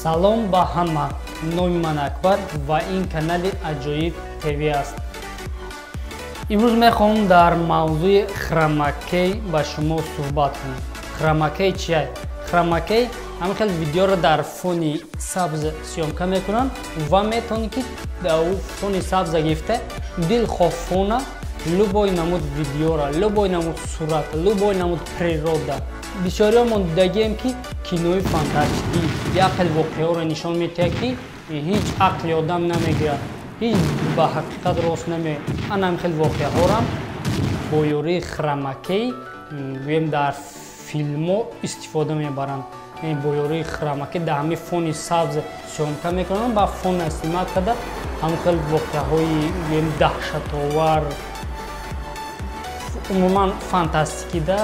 Салом ба ҳама, номи ман Акбар ва ин канали Аҷоиб ТВ аст. имрӯз мехоҳам дар мавзӯи хромакей ба шумо суҳбат кунам. Хромакей чист? Хромакей ҳамин хел видеоро дар фони сабз сёмка мекунанд ва метавонед ки фони сабза гирифта дилхоҳ фона любой намуд видеора, любой намуд сурат, любой намуд природа. Бисёриёмон дидагием ки кинои фантастикӣ як хел воқеаҳоро нишон медиҳад ки ҳеҷ ақли одам намегирад, ҳеҷ ба ҳақиқат рост намеояд. Ана ҳамин хел воқеаҳорам бо ёрии хромакей гӯем дар филмҳо истифода мебаранд. Бо ёрии хромакей дар ҳамин фони сабз сёмка мекунанд, ба фон снимат карда ҳамин хел воқеаҳои гӯем даҳшатовар, умуман фантастикида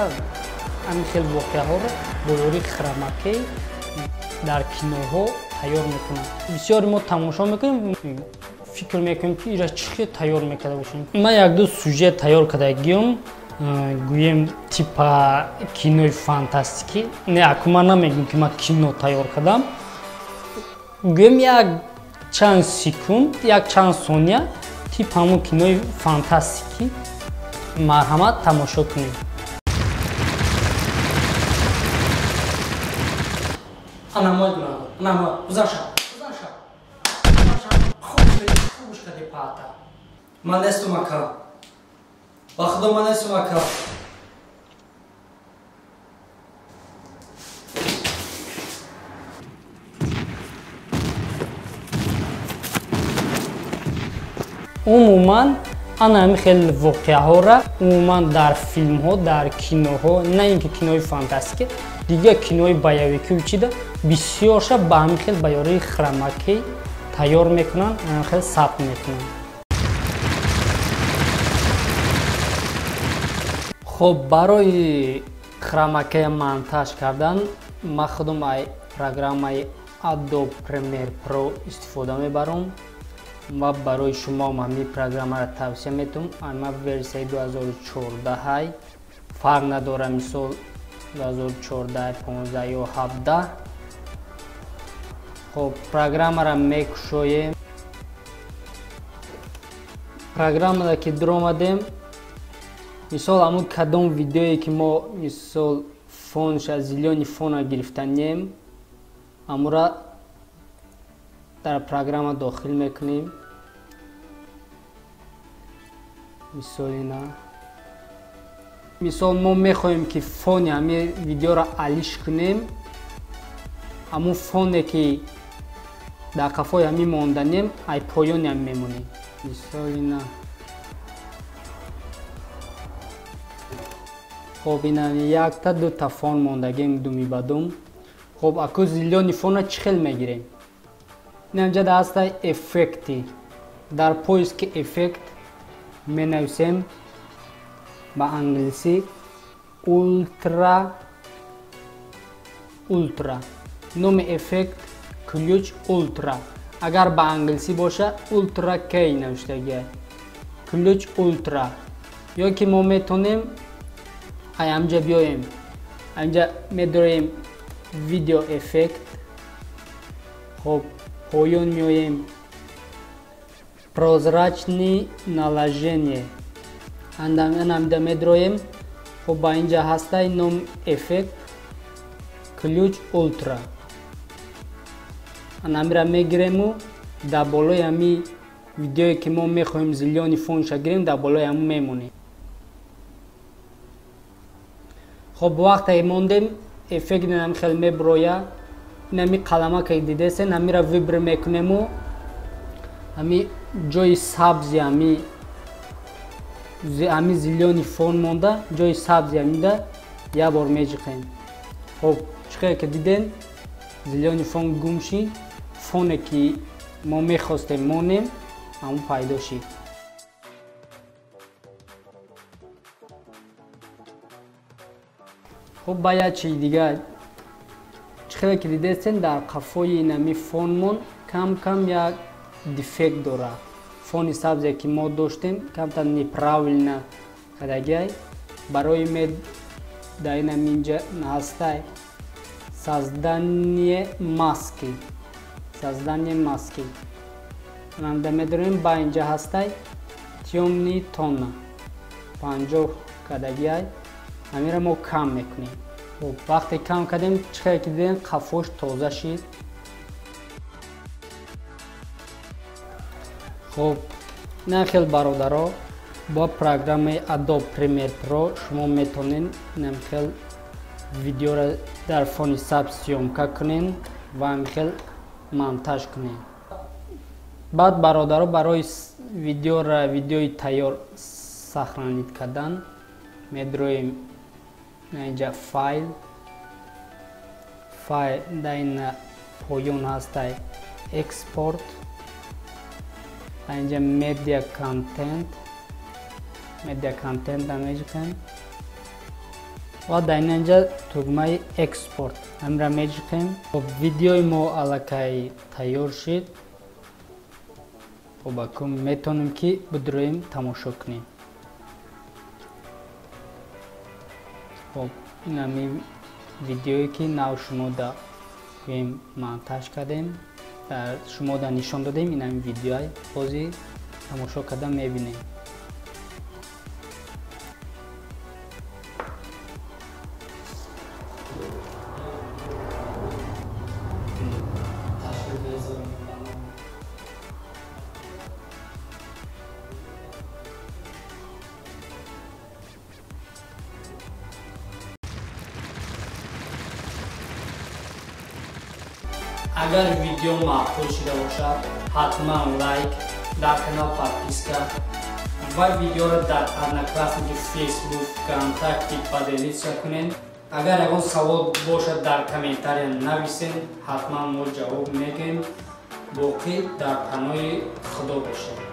ҳамин хел воқеаҳоро бо ёрии хромакей дар киноҳо тайёр мекунанд. Бисёри мо тамошо мекунем, фикр мекунем ки ира чӣ хел тайёр мекарда бошем. Ман як-ду сюжет тайёр кардагиам, гӯем типа кинои фантастикӣ. Не, акуман намегӯям ки ман кино тайёр кардам. Гӯем як чанд секунд, як чанд сония тип ҳамон кинои фантастикӣ марҳамат тамошо кунем. Анамой гуна, анамой, узаша. Хубушка де пата. Манесту мака. Бахудо манесту мака. Умуман ана ҳамин хел воқеаҳора умуман дар филмҳо, дар киноҳо, на ин ки кинои фантастикӣ, дига кинои боевикӣ чида бисёрша ба ҳамин хел ба ёрии хромакей тайёр мекунанд, ҳамин хел сабт мекунанд. хоб барои хромакей монтаж кардан ман худам ай программаи Adobe Premiere Pro истифода мебарам ва барои шумо ҳамин программаро тавсия метавонам. Ман версияи 2014 фарқ надора, мисол 2014, 15 ё 17. хоб программаро мекушоем. Программаро ки дуромадем, мисол ҳамун кадом видеое ки мо мисол фонша зелёни фона гирифтанем, ҳамура дар программа дохил мекунем. Мисол мо мехоҳем ки фони ҳамин видеоро алиш кунем, ҳамун фоне ки дар қафои ҳамин монданем ай поёни ҳам мемонем. Мисолина хоб ина якта дута фон мондагем думи бадум. хоб аку зелёни фона чӣ хел мегирем? Инҷа даста эффекти. Дар поиски эффект менависем ба англиси ультра. Номи эффект ключ ультра. Агар ба англиси боша ультра кей навиштагиад. Ключ ультра. ё ки мо метонем ай амҷа биёем. Амҷа медорем видео эффект. хоб поён меоем прозрачное наложение. Анамда медроем. хоб ба инҷа ҳастай ном эффект ключ ультра. Анамира мегирему дар болои ҳамин видеое ки мо мехоҳем зелёни фонша гирем, дар болои ҳамун мемонем. хоб вақте мондем эффект ҳамин хел меброя. Ҳамин қаламаке дидесен ҳамира вибр мекунему ҳамин ҷои сабзи ҳамин зелёни фон монда, ҷои сабзи ҳаминда як бор меҷиқем. хоб чӣ хел ки диден зелёни фон гум шид, фоне ки мо мехостем монем ҳамун пайдо шид. хоб ба як чизи дигар чӣ хел ки дидесен дар қафои ин ҳамин фонмон кам як дефект дора. Фони сабзе ки мо доштем камта неправильно кардагиай. Барои дар ин ҳаминҷа ҳастай создание маски. создание маски. Ранде медонем ба инҷа ҳастай тёмни тонна 50 кадагиай амира мо кам мекунем. Хуб вақте кам кардем чиқар ки дидем қафош тоза шид. хуб ина хел бародаро бо программаи Adobe Premiere Pro шумо метонед ин хел видеоро дар фони сабз сёмка кунед ва ин хел монтаж кунед. баъд бародаро барои видеои тайёр сахранид кардан медроем инҷа файл дар ин поён ҳастай экспорт дар инҷа media content меҷиқем ва дар инҷа тугмаи экспорт амра меҷиқем. видеои мо аллакай тайёр шид. акум метонем ки бидроем тамошо кунем. ин ҳамин видеое ки нав шумо да монтаж кардем шумо да нишон додем. ин ҳамин видеои бози тамошо карда мебинем. агар видео маъқул шуда бошад ҳатман лайк, дар канал подписка ва видеоро дар одноклассники фейсбук контакти поделиться кунед. агар ягон савол бошад дар комментария нависед ҳатман мо ҷавоб мегӯем. боқӣ дар паноҳи худо бошед.